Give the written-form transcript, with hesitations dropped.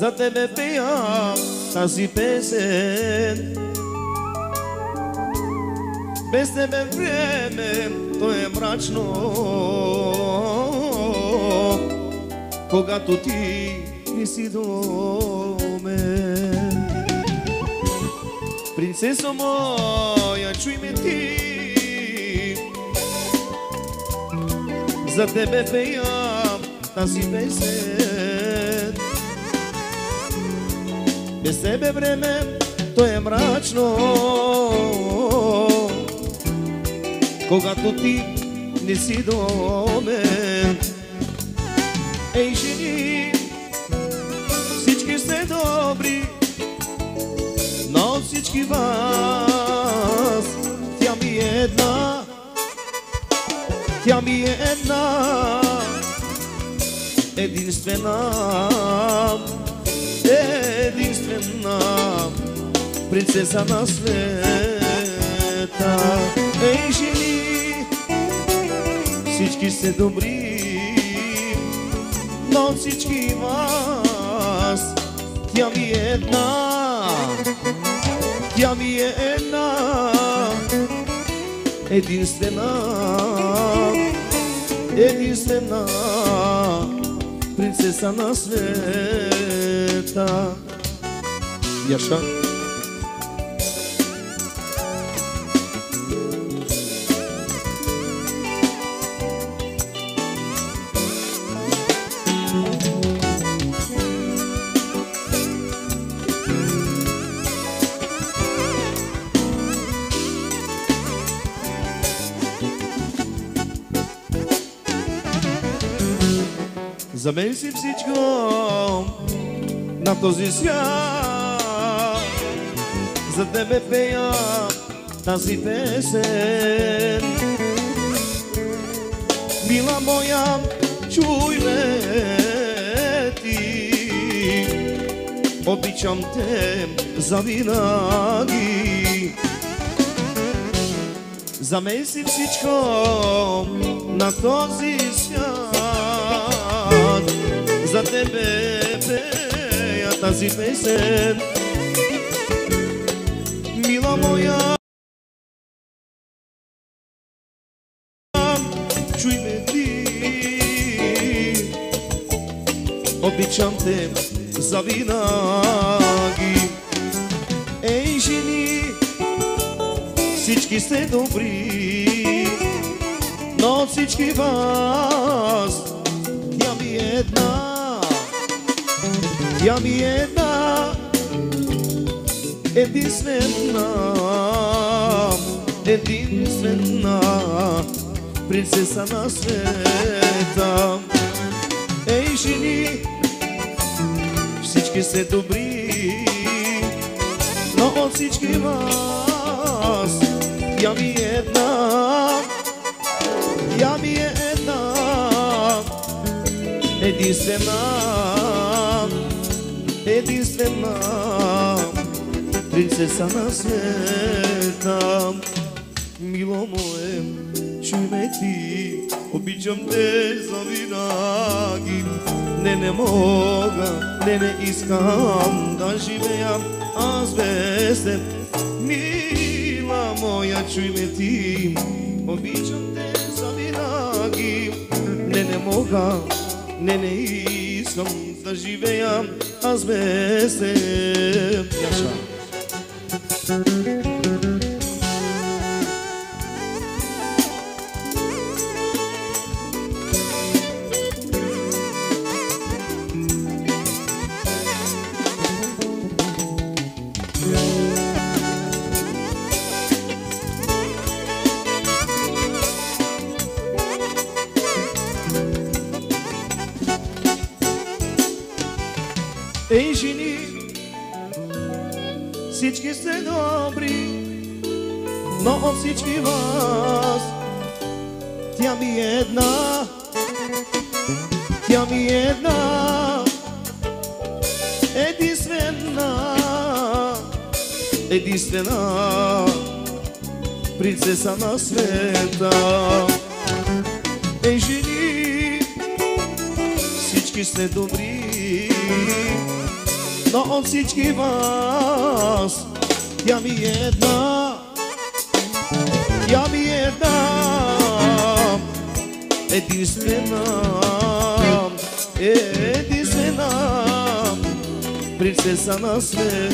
за тебе пея тази песен. Без тебе време, то е мрачно, когато ти не си до мен. Принцесо моя, чуй ме ти, за тебе пея тази песен. Без тебе време, то е мрачно, когато ти не си до мен. Ей, жени, всички сте добри, но от всички вас тя ми е една, тя ми е една, единствена, единствена принцеса на света. Ей, жени, всички сте добри, но от всички вас тя ми е една, тя ми е една, единствена, единствена принцеса на света. Яша. За мен си всичко на този свят, за тебе пея тази песен. Мила моя, чуй ме ти, обичам те завинаги. За мен си всичко на този свят, за тебе пея тази песен. Мила моя, чуй ме ти, обичам те завинаги. Ей, жени, всички сте добри, но от всички вас тя ми е една, тя ми е една, единствена, единствена принцеса на света. Ей, жени, всички сте добри, но от всички вас тя ми е една, тя ми е една, единствена, единствена принцеса на света. Мило мое, чуй ме ти, обичам те завинаги. Не мога, не искам да живея аз без теб. Мила моя, чуй ме ти, обичам те завинаги. Не мога, не искам да живея аз без теб. Яша. Ей, жени, всички сте добри, но от всички вас тя ми е една, тя ми е една, единствена, единствена принцеса на света. Ей, жени, всички сте добри, но от всички вас тя ми е една, тя ми е една, единствена, единствена принцеса на света.